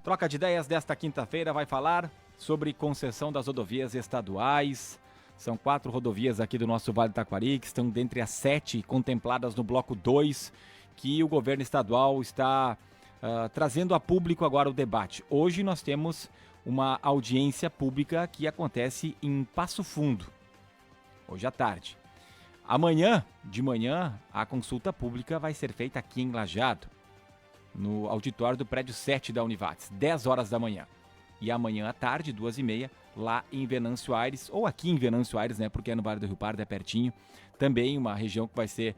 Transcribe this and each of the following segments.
Troca de ideias desta quinta-feira vai falar sobre concessão das rodovias estaduais. São 4 rodovias aqui do nosso Vale do Taquari, que estão dentre as 7 contempladas no bloco 2, que o governo estadual está trazendo a público agora o debate. Hoje nós temos uma audiência pública que acontece em Passo Fundo, hoje à tarde. Amanhã, de manhã, a consulta pública vai ser feita aqui em Lajeado, no auditório do prédio 7 da Univates, 10 horas da manhã. E amanhã à tarde, 2h30, lá em Venâncio Aires, ou aqui em Venâncio Aires, né, porque é no Vale do Rio Pardo, é pertinho. Também uma região que vai ser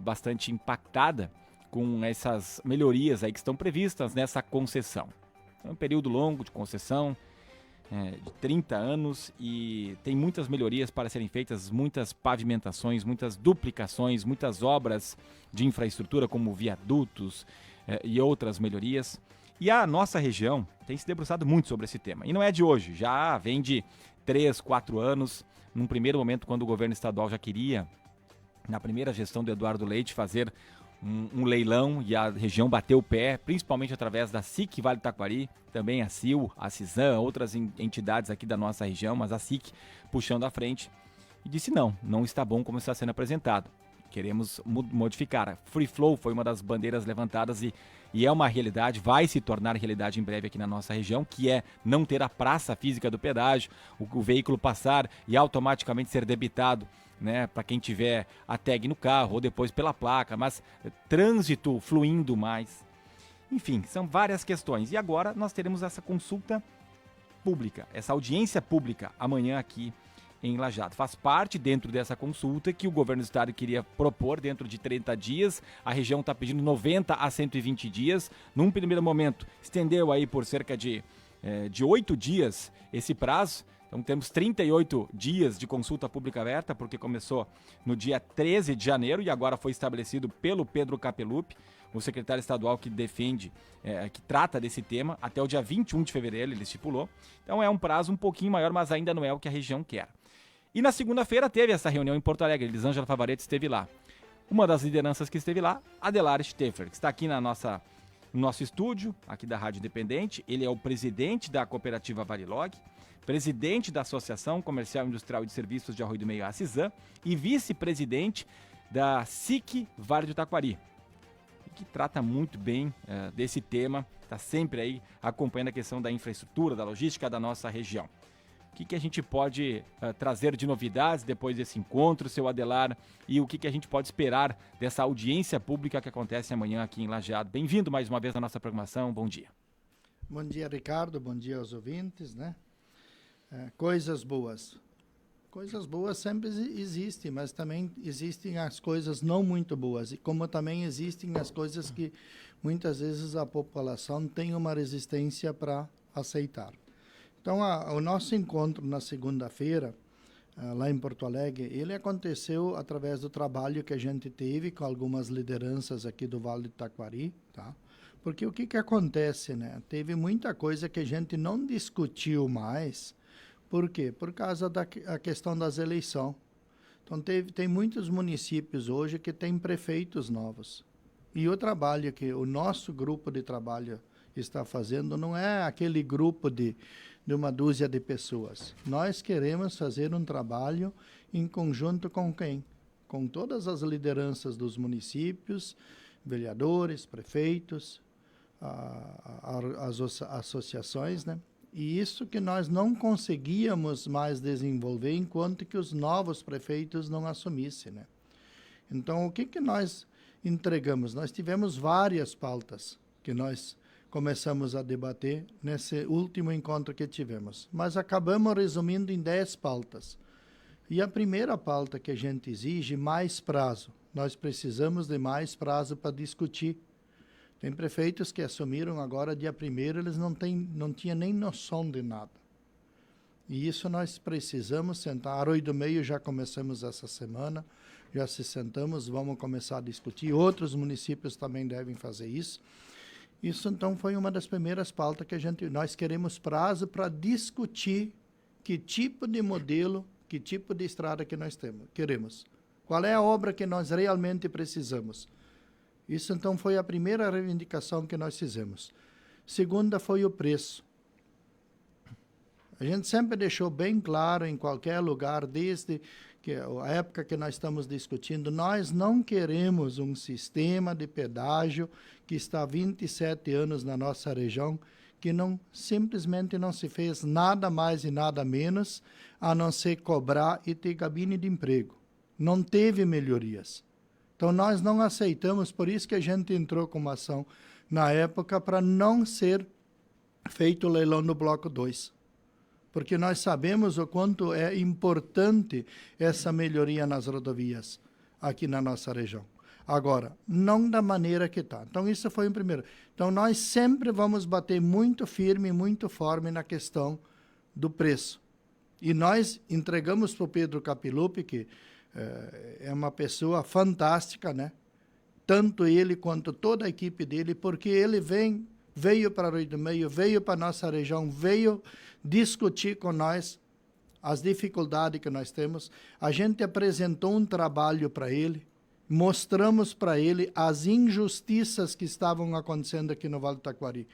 bastante impactada com essas melhorias aí que estão previstas nessa concessão. É um período longo de concessão, de 30 anos, e tem muitas melhorias para serem feitas, muitas pavimentações, muitas duplicações, muitas obras de infraestrutura como viadutos e outras melhorias. E a nossa região tem se debruçado muito sobre esse tema. E não é de hoje, já vem de 3, 4 anos. Num primeiro momento, quando o governo estadual já queria, na primeira gestão do Eduardo Leite, fazer um leilão, e a região bateu o pé, principalmente através da SIC Vale do Taquari, também a CIL, a CISAM, outras entidades aqui da nossa região, mas a SIC puxando à frente, e disse não está bom como está sendo apresentado. Queremos modificar. Free Flow foi uma das bandeiras levantadas e é uma realidade, vai se tornar realidade em breve aqui na nossa região, que é não ter a praça física do pedágio, o veículo passar e automaticamente ser debitado, né, para quem tiver a tag no carro ou depois pela placa, mas trânsito fluindo mais. Enfim, são várias questões. E agora nós teremos essa consulta pública, essa audiência pública amanhã aqui em Lajeado. Faz parte dentro dessa consulta que o governo do estado queria propor dentro de 30 dias. A região está pedindo 90 a 120 dias. Num primeiro momento, estendeu aí por cerca de 8 dias esse prazo. Então temos 38 dias de consulta pública aberta, porque começou no dia 13 de janeiro e agora foi estabelecido pelo Pedro Capelupi, o secretário estadual que defende, que trata desse tema, até o dia 21 de fevereiro, ele estipulou. Então é um prazo um pouquinho maior, mas ainda não é o que a região quer. E na segunda-feira teve essa reunião em Porto Alegre, Elisângela Favareto esteve lá. Uma das lideranças que esteve lá, Adelar Steffer, que está aqui no nosso estúdio, aqui da Rádio Independente. Ele é o presidente da cooperativa Varilog, presidente da Associação Comercial Industrial e de Serviços de Arroio do Meio, a CISAM, e vice-presidente da SIC Vale do Taquari, que trata muito bem desse tema, está sempre aí acompanhando a questão da infraestrutura, da logística da nossa região. O que a gente pode trazer de novidades depois desse encontro, seu Adelar, e o que a gente pode esperar dessa audiência pública que acontece amanhã aqui em Lajeado? Bem-vindo mais uma vez à nossa programação, bom dia. Bom dia, Ricardo, bom dia aos ouvintes, né? Coisas boas. Coisas boas sempre existem, mas também existem as coisas não muito boas, e como também existem as coisas que muitas vezes a população tem uma resistência para aceitar. Então, o nosso encontro na segunda-feira, lá em Porto Alegre, ele aconteceu através do trabalho que a gente teve com algumas lideranças aqui do Vale do Taquari, tá? Porque o que acontece, né? Teve muita coisa que a gente não discutiu mais. Por quê? Por causa da questão das eleições. Então, tem muitos municípios hoje que têm prefeitos novos. E o trabalho que o nosso grupo de trabalho está fazendo não é aquele grupo de uma dúzia de pessoas. Nós queremos fazer um trabalho em conjunto com quem? Com todas as lideranças dos municípios, vereadores, prefeitos, as associações, né? E isso que nós não conseguíamos mais desenvolver enquanto que os novos prefeitos não assumissem, né? Então, o que nós entregamos? Nós tivemos várias pautas que nós começamos a debater nesse último encontro que tivemos, mas acabamos resumindo em 10 pautas. E a primeira pauta que a gente exige, mais prazo. Nós precisamos de mais prazo para discutir. Tem prefeitos que assumiram agora, dia 1º, eles não tinham nem noção de nada. E isso nós precisamos sentar. Arroio do Meio já começamos essa semana, já se sentamos, vamos começar a discutir. Outros municípios também devem fazer isso. Isso, então, foi uma das primeiras pautas que nós queremos prazo para discutir que tipo de modelo, que tipo de estrada que nós queremos. Qual é a obra que nós realmente precisamos. Isso, então, foi a primeira reivindicação que nós fizemos. Segunda foi o preço. A gente sempre deixou bem claro em qualquer lugar, desde que a época que nós estamos discutindo, nós não queremos um sistema de pedágio que está há 27 anos na nossa região, que simplesmente não se fez nada mais e nada menos a não ser cobrar e ter gabine de emprego. Não teve melhorias. Então nós não aceitamos, por isso que a gente entrou com uma ação na época para não ser feito o leilão no bloco 2. Porque nós sabemos o quanto é importante essa melhoria nas rodovias aqui na nossa região. Agora, não da maneira que está. Então, isso foi o primeiro. Então, nós sempre vamos bater muito firme, muito forte na questão do preço. E nós entregamos para o Pedro Capilupi, que é uma pessoa fantástica, né? Tanto ele quanto toda a equipe dele, porque ele veio para Rio do Meio, veio para a nossa região, veio discutir com nós as dificuldades que nós temos. A gente apresentou um trabalho para ele, mostramos para ele as injustiças que estavam acontecendo aqui no Vale do Taquari.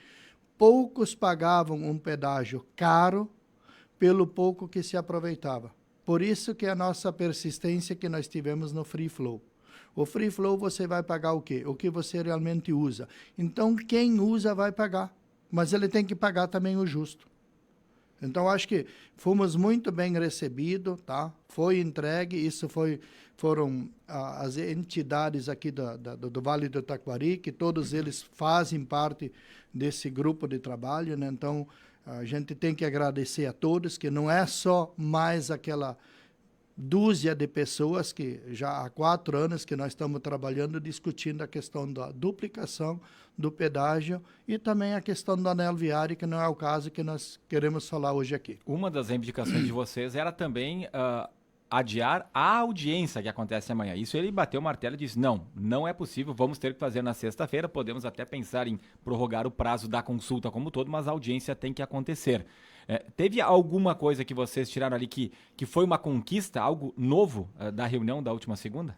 Poucos pagavam um pedágio caro pelo pouco que se aproveitava. Por isso que a nossa persistência que nós tivemos no Free Flow. O Free Flow você vai pagar o quê? O que você realmente usa. Então, quem usa vai pagar. Mas ele tem que pagar também o justo. Então, acho que fomos muito bem recebidos, tá? Foi entregue, foram as entidades aqui do Vale do Taquari, que todos eles fazem parte desse grupo de trabalho, né? Então, a gente tem que agradecer a todos, que não é só mais aquela dúzia de pessoas que já há 4 anos que nós estamos trabalhando, discutindo a questão da duplicação do pedágio e também a questão do anel viário, que não é o caso que nós queremos falar hoje aqui. Uma das reivindicações de vocês era também adiar a audiência que acontece amanhã. Isso ele bateu o martelo e disse, não é possível, vamos ter que fazer na sexta-feira, podemos até pensar em prorrogar o prazo da consulta como todo, mas a audiência tem que acontecer. Teve alguma coisa que vocês tiraram ali que foi uma conquista, algo novo da reunião da última segunda?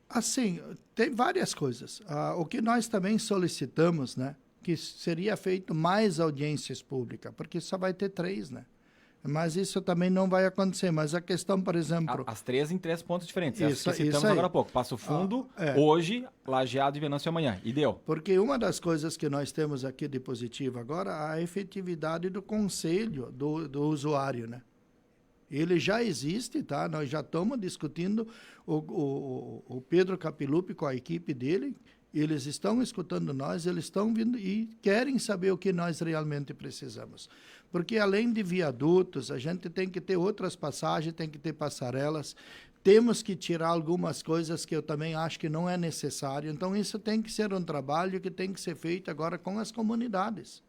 Assim, tem várias coisas. O que nós também solicitamos, né, que seria feito mais audiências públicas, porque só vai ter 3, né? Mas isso também não vai acontecer. Mas a questão, por exemplo... As 3 em 3 pontos diferentes. Isso, que citamos agora há pouco. Passo Fundo, hoje, Lajeado e Venâncio amanhã. E deu. Porque uma das coisas que nós temos aqui de positivo agora, a efetividade do conselho do usuário, né? Ele já existe, tá? Nós já estamos discutindo o Pedro Capilupi com a equipe dele. Eles estão escutando nós, eles estão vindo e querem saber o que nós realmente precisamos. Porque além de viadutos, a gente tem que ter outras passagens, tem que ter passarelas, temos que tirar algumas coisas que eu também acho que não é necessário. Então, isso tem que ser um trabalho que tem que ser feito agora com as comunidades.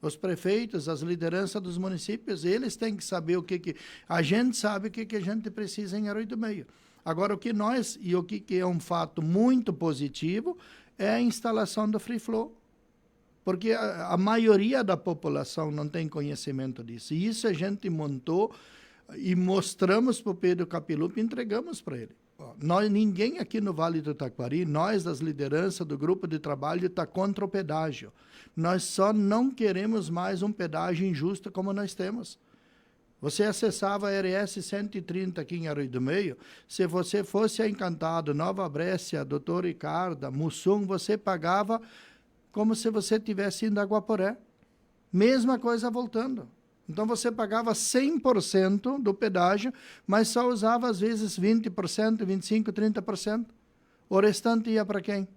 Os prefeitos, as lideranças dos municípios, eles têm que saber o que a gente sabe o que a gente precisa em Rio do Meio. Agora, o que é um fato muito positivo é a instalação do Free Flow. Porque a maioria da população não tem conhecimento disso. E isso a gente montou e mostramos para o Pedro Capilupi e entregamos para ele. Ninguém aqui no Vale do Taquari, nós das lideranças do grupo de trabalho, está contra o pedágio. Nós só não queremos mais um pedágio injusto como nós temos. Você acessava a RS 130 aqui em Rio do Meio, se você fosse a Encantado, Nova Brécia, Doutor Ricardo, Mussum, você pagava como se você tivesse indo a Guaporé. Mesma coisa voltando. Então, você pagava 100% do pedágio, mas só usava, às vezes, 20%, 25%, 30%. O restante ia para quem?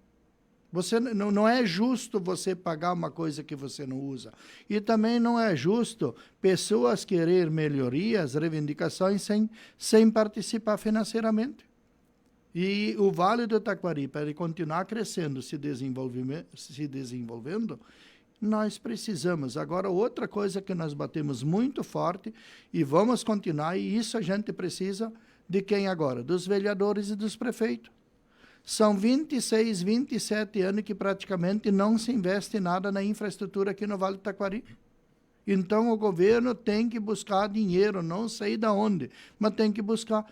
Não é justo você pagar uma coisa que você não usa. E também não é justo pessoas querer melhorias, reivindicações, sem participar financeiramente. E o Vale do Taquari, para ele continuar crescendo, se desenvolvendo, nós precisamos. Agora, outra coisa que nós batemos muito forte e vamos continuar, e isso a gente precisa de quem agora? Dos vereadores e dos prefeitos. São 26, 27 anos que praticamente não se investe nada na infraestrutura aqui no Vale do Taquari. Então, o governo tem que buscar dinheiro, não sei de onde, mas tem que buscar.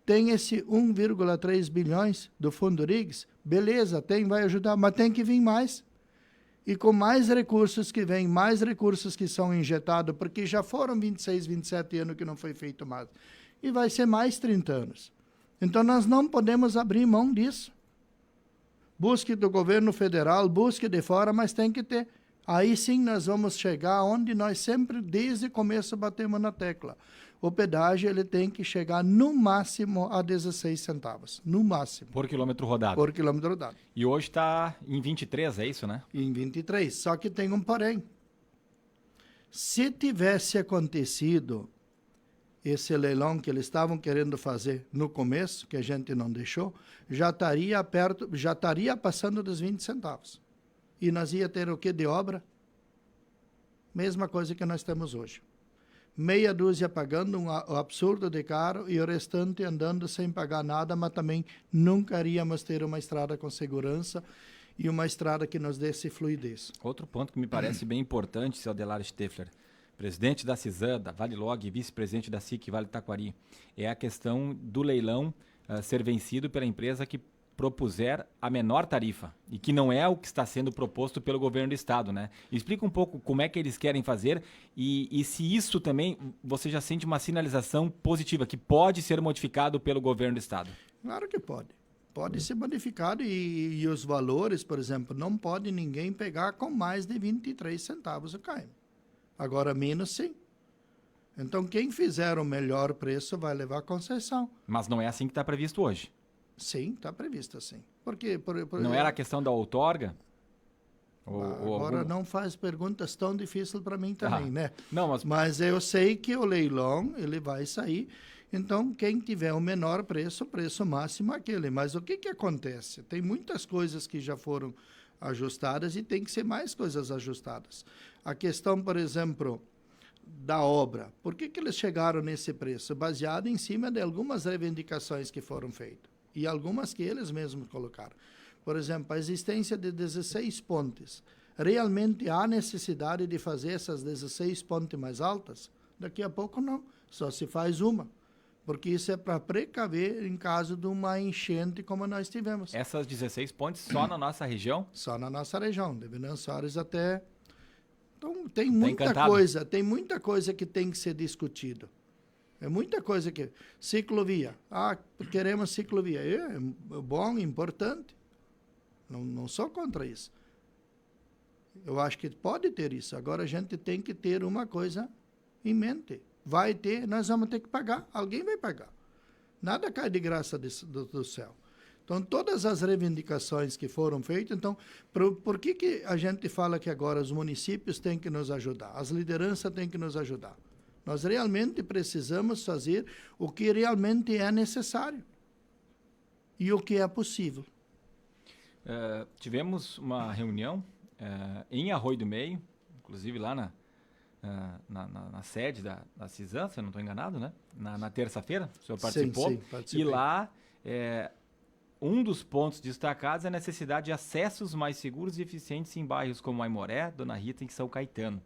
Tem esse 1,3 bilhões do Fundo RIGS, beleza, vai ajudar, mas tem que vir mais. E com mais recursos que vêm, mais recursos que são injetados, porque já foram 26, 27 anos que não foi feito mais. E vai ser mais 30 anos. Então, nós não podemos abrir mão disso. Busque do governo federal, busque de fora, mas tem que ter. Aí sim nós vamos chegar onde nós sempre, desde o começo, batemos na tecla. O pedágio ele tem que chegar no máximo a 16 centavos. No máximo. Por quilômetro rodado. Por quilômetro rodado. E hoje está em 23, é isso, né? Em 23. Só que tem um porém. Se tivesse acontecido esse leilão que eles estavam querendo fazer no começo, que a gente não deixou, já estaria passando dos 20 centavos. E nós ia ter o que de obra? Mesma coisa que nós temos hoje. Meia dúzia pagando um absurdo de caro e o restante andando sem pagar nada, mas também nunca iríamos ter uma estrada com segurança e uma estrada que nos desse fluidez. Outro ponto que me parece bem importante, seu Adelar Steffler, presidente da CISAN, da Vale Log e vice-presidente da SIC Vale Taquari, é a questão do leilão ser vencido pela empresa que propuser a menor tarifa e que não é o que está sendo proposto pelo governo do estado, né? Explica um pouco como é que eles querem fazer e se isso também você já sente uma sinalização positiva que pode ser modificado pelo governo do estado. Claro que pode. Pode ser modificado e os valores, por exemplo, não pode ninguém pegar com mais de 23 centavos o km. Agora menos sim. Então quem fizer o melhor preço vai levar concessão. Mas não é assim que está previsto hoje. Sim, está previsto assim. Porque não era a questão da outorga? Agora não faz perguntas tão difíceis para mim também, né? Não, mas eu sei que o leilão ele vai sair. Então, quem tiver o menor preço, o preço máximo é aquele. Mas o que acontece? Tem muitas coisas que já foram ajustadas e tem que ser mais coisas ajustadas. A questão, por exemplo, da obra. Por que eles chegaram nesse preço? Baseado em cima de algumas reivindicações que foram feitas. E algumas que eles mesmos colocaram. Por exemplo, a existência de 16 pontes. Realmente há necessidade de fazer essas 16 pontes mais altas? Daqui a pouco não. Só se faz uma. Porque isso é para precaver em caso de uma enchente como nós tivemos. Essas 16 pontes só na nossa região? Só na nossa região. De Venâncio Aires até... Então, tem muita coisa que tem que ser discutido. É muita coisa que... Ciclovia. Queremos ciclovia. É bom, importante. Não sou contra isso. Eu acho que pode ter isso. Agora a gente tem que ter uma coisa em mente. Vai ter, nós vamos ter que pagar. Alguém vai pagar. Nada cai de graça do céu. Então, todas as reivindicações que foram feitas, então, por que a gente fala que agora os municípios têm que nos ajudar? As lideranças têm que nos ajudar. Nós realmente precisamos fazer o que realmente é necessário e o que é possível. Tivemos uma reunião em Arroio do Meio, inclusive lá na sede da CISAN, se eu não estou enganado, né? Na terça-feira, o senhor participou. Sim, participei. E lá, um dos pontos destacados é a necessidade de acessos mais seguros e eficientes em bairros como Aimoré, Dona Rita e São Caetano.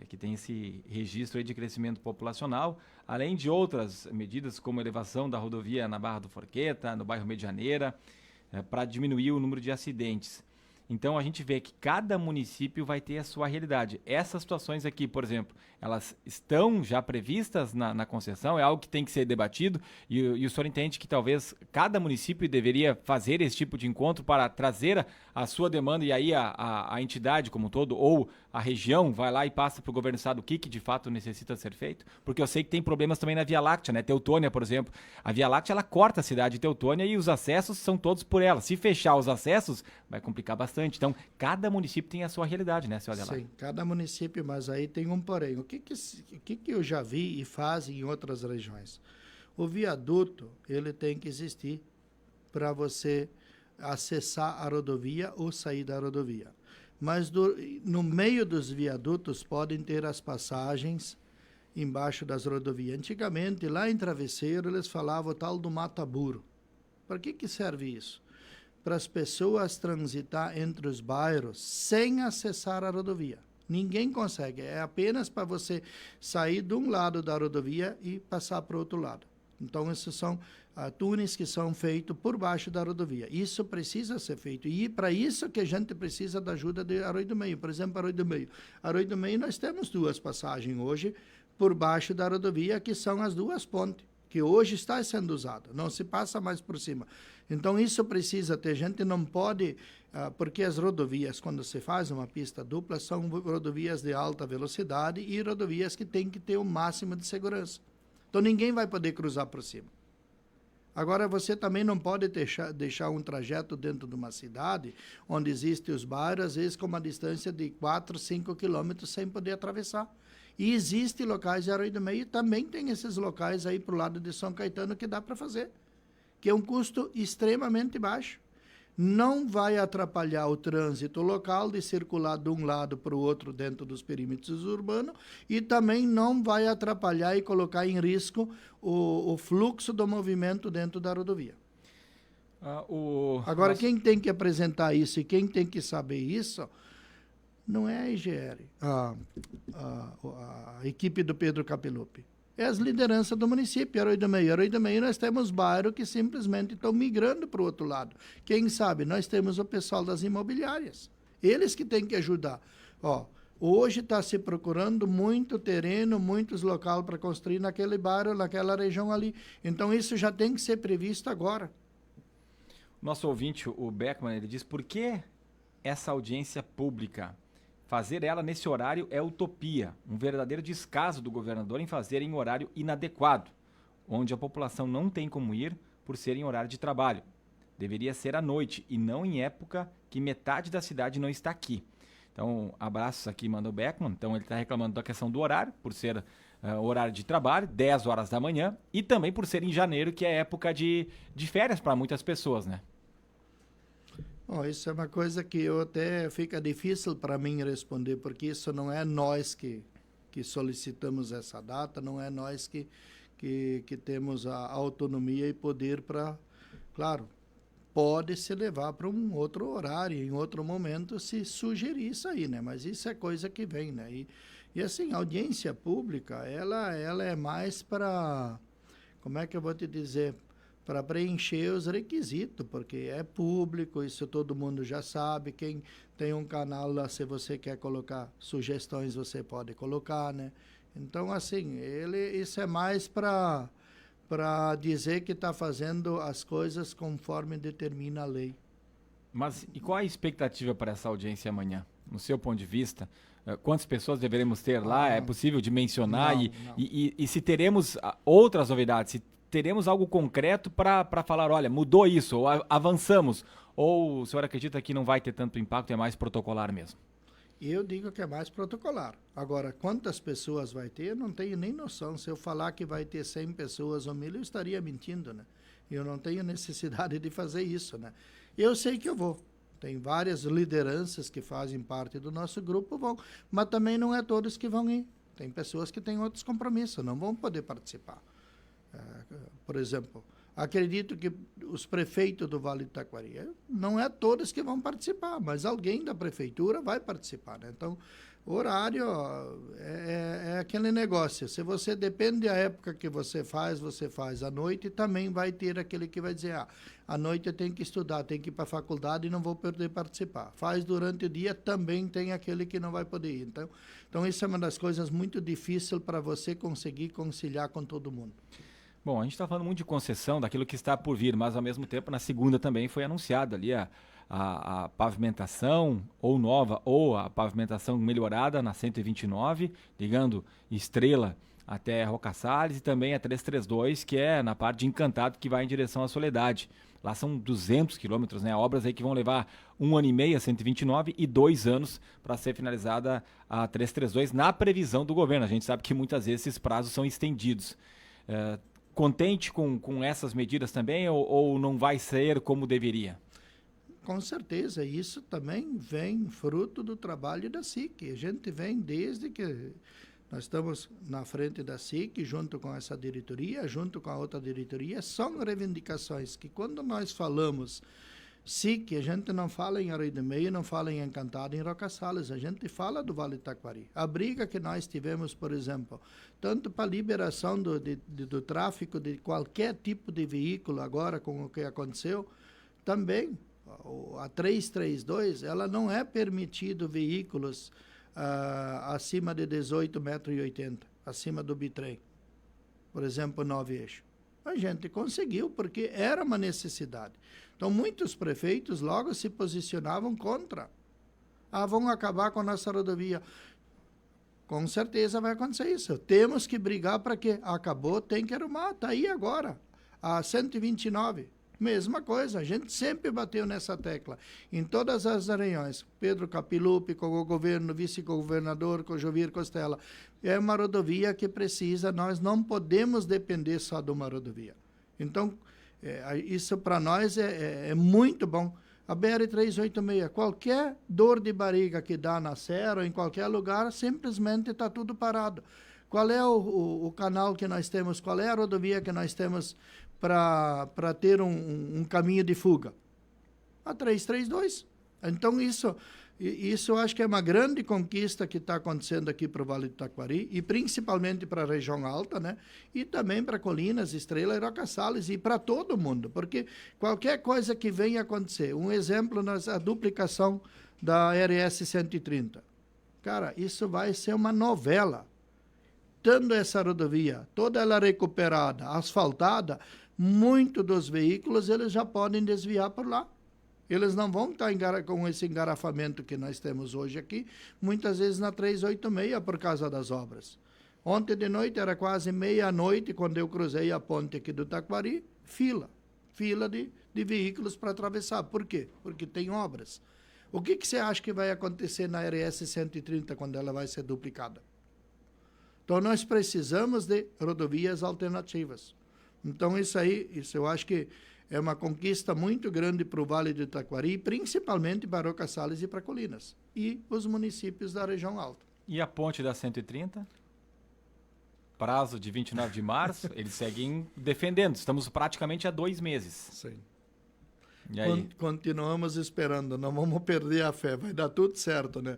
Que tem esse registro aí de crescimento populacional, além de outras medidas como elevação da rodovia na Barra do Forqueta, no bairro Medianeira, para diminuir o número de acidentes. Então a gente vê que cada município vai ter a sua realidade. Essas situações aqui, por exemplo, elas estão já previstas na concessão, é algo que tem que ser debatido e o senhor entende que talvez cada município deveria fazer esse tipo de encontro para trazer a sua demanda e aí a entidade como um todo ou a região vai lá e passa para o governo do estado o que de fato necessita ser feito? Porque eu sei que tem problemas também na Via Láctea, né? Teutônia, por exemplo. A Via Láctea, ela corta a cidade de Teutônia e os acessos são todos por ela. Se fechar os acessos, vai complicar bastante. Então, cada município tem a sua realidade, né, seu Adelar? Sim, cada município, mas aí tem um porém. O que eu já vi e fazem em outras regiões? O viaduto, ele tem que existir para você acessar a rodovia ou sair da rodovia. Mas no meio dos viadutos podem ter as passagens embaixo das rodovias. Antigamente, lá em Travesseiro, eles falavam o tal do mata-burro. Para que serve isso? Para as pessoas transitar entre os bairros sem acessar a rodovia. Ninguém consegue. É apenas para você sair de um lado da rodovia e passar para o outro lado. Então, essas são túneis que são feitos por baixo da rodovia. Isso precisa ser feito. E para isso que a gente precisa da ajuda de Arroio do Meio. Por exemplo, Arroio do Meio. Arroio do Meio nós temos 2 passagens hoje por baixo da rodovia, que são as 2 pontes, que hoje está sendo usada. Não se passa mais por cima. Então, isso precisa ter. A gente não pode... porque as rodovias, quando se faz uma pista dupla, são rodovias de alta velocidade e rodovias que têm que ter o máximo de segurança. Então, ninguém vai poder cruzar por cima. Agora, você também não pode deixar um trajeto dentro de uma cidade onde existem os bairros, às vezes com uma distância de 4, 5 quilômetros sem poder atravessar. E existem locais de Arroio do Meio, também tem esses locais aí para o lado de São Caetano que dá para fazer, que é um custo extremamente baixo. Não vai atrapalhar o trânsito local de circular de um lado para o outro dentro dos perímetros urbanos e também não vai atrapalhar e colocar em risco o fluxo do movimento dentro da rodovia. Agora, quem tem que apresentar isso e quem tem que saber isso não é a IGR, a equipe do Pedro Capelupi. É as lideranças do município, Arroio do Meio. Arroio do Meio nós temos bairros que simplesmente estão migrando para o outro lado. Quem sabe, nós temos o pessoal das imobiliárias. Eles que têm que ajudar. Hoje está se procurando muito terreno, muitos locais para construir naquele bairro, naquela região ali. Então, isso já tem que ser previsto agora. Nosso ouvinte, o Beckman, ele diz, por que essa audiência pública? Fazer ela nesse horário é utopia, um verdadeiro descaso do governador em fazer em horário inadequado, onde a população não tem como ir por ser em horário de trabalho. Deveria ser à noite e não em época que metade da cidade não está aqui. Então, abraços aqui, manda o Beckman. Então, ele está reclamando da questão do horário, por ser horário de trabalho, 10 horas da manhã, e também por ser em janeiro, que é época de férias para muitas pessoas, né? Bom, isso é uma coisa que até fica difícil para mim responder, porque isso não é nós que solicitamos essa data, não é nós que temos a autonomia e poder para... Claro, pode se levar para um outro horário, em outro momento, se sugerir isso aí, né? Mas isso é coisa que vem, né? E assim, a audiência pública, ela é mais para... Como é que eu vou te dizer? Para preencher os requisitos, porque é público, isso todo mundo já sabe. Quem tem um canal lá, se você quer colocar sugestões, você pode colocar, né? Então, assim, isso é mais para dizer que está fazendo as coisas conforme determina a lei. Mas e qual a expectativa para essa audiência amanhã? No seu ponto de vista, quantas pessoas deveremos ter lá? É possível de mencionar? Não. E se teremos outras novidades, se teremos algo concreto para falar, olha, mudou isso, ou avançamos, ou o senhor acredita que não vai ter tanto impacto, é mais protocolar mesmo? Eu digo que é mais protocolar. Agora, quantas pessoas vai ter, eu não tenho nem noção. Se eu falar que vai ter 100 pessoas ou 1.000, eu estaria mentindo, né? Eu não tenho necessidade de fazer isso, né? Eu sei que eu vou. Tem várias lideranças que fazem parte do nosso grupo, vão, mas também não é todos que vão ir. Tem pessoas que têm outros compromissos, não vão poder participar. Por exemplo, acredito que os prefeitos do Vale do Taquari, não é todos que vão participar, mas alguém da prefeitura vai participar, né? Então, o horário é aquele negócio. Se você depende da época que você faz à noite, também vai ter aquele que vai dizer, à noite eu tenho que estudar, tenho que ir para a faculdade e não vou poder participar. Faz durante o dia, também tem aquele que não vai poder ir. Então isso é uma das coisas muito difíceis para você conseguir conciliar com todo mundo. Bom, a gente está falando muito de concessão, daquilo que está por vir, mas ao mesmo tempo, na segunda também foi anunciada ali a pavimentação ou nova ou a pavimentação melhorada na 129, ligando Estrela até Roca Salles e também a 332, que é na parte de Encantado, que vai em direção à Soledade. Lá são 200 quilômetros, né? Obras aí que vão levar 1 ano e meio a 129 e 2 anos para ser finalizada a 332 na previsão do governo. A gente sabe que muitas vezes esses prazos são estendidos. Contente com essas medidas também ou não vai ser como deveria? Com certeza, isso também vem fruto do trabalho da SIC. A gente vem desde que nós estamos na frente da SIC, junto com essa diretoria, junto com a outra diretoria, são reivindicações que quando nós falamos SIC, a gente não fala em Areia do Meio, não fala em Encantado, em Roca Salles, a gente fala do Vale do Taquari. A briga que nós tivemos, por exemplo, tanto para a liberação do tráfico de qualquer tipo de veículo agora com o que aconteceu, também a 332, ela não é permitido veículos acima de 18,80 metros, acima do bitrem, por exemplo, 9 eixos. A gente conseguiu, porque era uma necessidade. Então, muitos prefeitos logo se posicionavam contra. Vão acabar com a nossa rodovia. Com certeza vai acontecer isso. Temos que brigar para que acabou, tem que arrumar. Está aí agora. A 129. Mesma coisa, a gente sempre bateu nessa tecla. Em todas as reuniões, Pedro Capilupi, com o governo, vice-governador, com o Jovir Costela, é uma rodovia que precisa, nós não podemos depender só de uma rodovia. Então, isso para nós é muito bom. A BR-386, qualquer dor de barriga que dá na serra, ou em qualquer lugar, simplesmente está tudo parado. Qual é o canal que nós temos, qual é a rodovia que nós temos para ter um caminho de fuga? A 332. Então, isso eu acho que é uma grande conquista que está acontecendo aqui para o Vale do Taquari, e principalmente para a região alta, né? E também para Colinas, Estrela e Roca Salles, e para todo mundo, porque qualquer coisa que venha acontecer, um exemplo, a duplicação da RS 130. Cara, isso vai ser uma novela. Tendo essa rodovia, toda ela recuperada, asfaltada, muitos dos veículos eles já podem desviar por lá. Eles não vão estar com esse engarrafamento que nós temos hoje aqui, muitas vezes na 386 por causa das obras. Ontem de noite, era quase meia-noite, quando eu cruzei a ponte aqui do Taquari, fila de veículos para atravessar. Por quê? Porque tem obras. O que você acha que vai acontecer na RS 130 quando ela vai ser duplicada? Então, nós precisamos de rodovias alternativas. Então, isso eu acho que é uma conquista muito grande para o Vale do Taquari, principalmente para Roca Salles e para Colinas, e os municípios da região alta. E a ponte da 130? Prazo de 29 de março, eles seguem defendendo. Estamos praticamente há 2 meses. Sim. E aí? Continuamos esperando, não vamos perder a fé, vai dar tudo certo, né?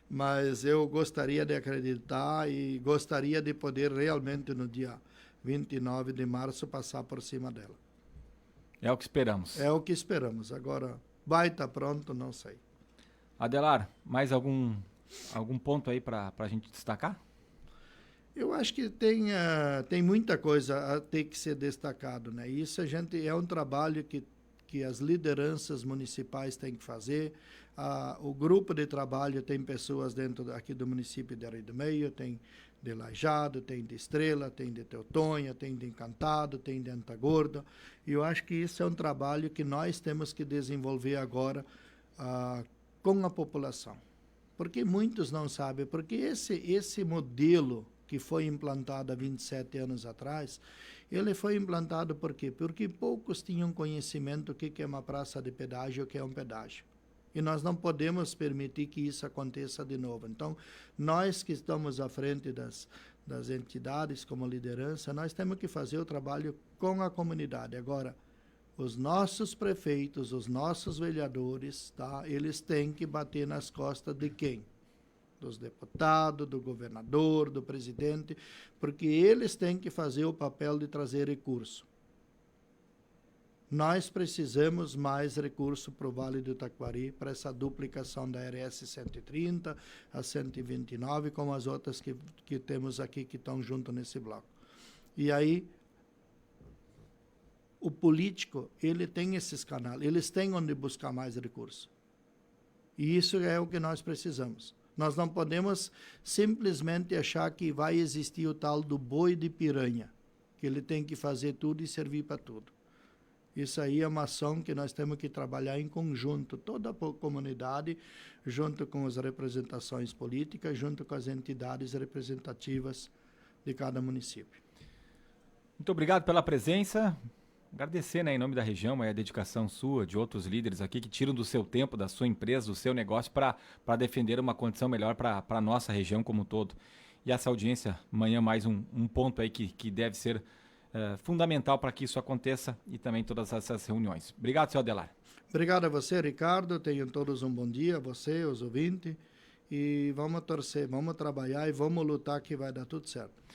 Mas eu gostaria de acreditar e gostaria de poder realmente no dia 29 de março passar por cima dela. É o que esperamos. É o que esperamos. Agora, vai estar pronto, não sei. Adelar, mais algum ponto aí para a gente destacar? Eu acho que tem muita coisa a ter que ser destacado, né? Isso é um trabalho que as lideranças municipais têm que fazer. O grupo de trabalho tem pessoas dentro aqui do município de Areia do Meio, tem de Lajeado, tem de Estrela, tem de Teotonha, tem de Encantado, tem de Antagorda. E eu acho que isso é um trabalho que nós temos que desenvolver agora com a população. Porque muitos não sabem, porque esse modelo que foi implantado há 27 anos atrás, ele foi implantado por quê? Porque poucos tinham conhecimento do que é uma praça de pedágio, o que é um pedágio. E nós não podemos permitir que isso aconteça de novo. Então, nós que estamos à frente das entidades como liderança, nós temos que fazer o trabalho com a comunidade. Agora, os nossos prefeitos, os nossos vereadores, tá? Eles têm que bater nas costas de quem? Dos deputados, do governador, do presidente, porque eles têm que fazer o papel de trazer recurso. Nós precisamos mais recurso para o Vale do Taquari, para essa duplicação da RS 130, a 129, como as outras que temos aqui, que estão junto nesse bloco. E aí, o político, ele tem esses canais, eles têm onde buscar mais recurso. E isso é o que nós precisamos. Nós não podemos simplesmente achar que vai existir o tal do boi de piranha, que ele tem que fazer tudo e servir para tudo. Isso aí é uma ação que nós temos que trabalhar em conjunto, toda a comunidade, junto com as representações políticas, junto com as entidades representativas de cada município. Muito obrigado pela presença. Agradecer, né, em nome da região, a dedicação sua, de outros líderes aqui que tiram do seu tempo, da sua empresa, do seu negócio para defender uma condição melhor para a nossa região como um todo. E essa audiência, amanhã mais um ponto aí que deve ser fundamental para que isso aconteça e também todas essas reuniões. Obrigado, senhor Adelar. Obrigado a você, Ricardo. Tenham todos um bom dia, você, os ouvintes. E vamos torcer, vamos trabalhar e vamos lutar que vai dar tudo certo.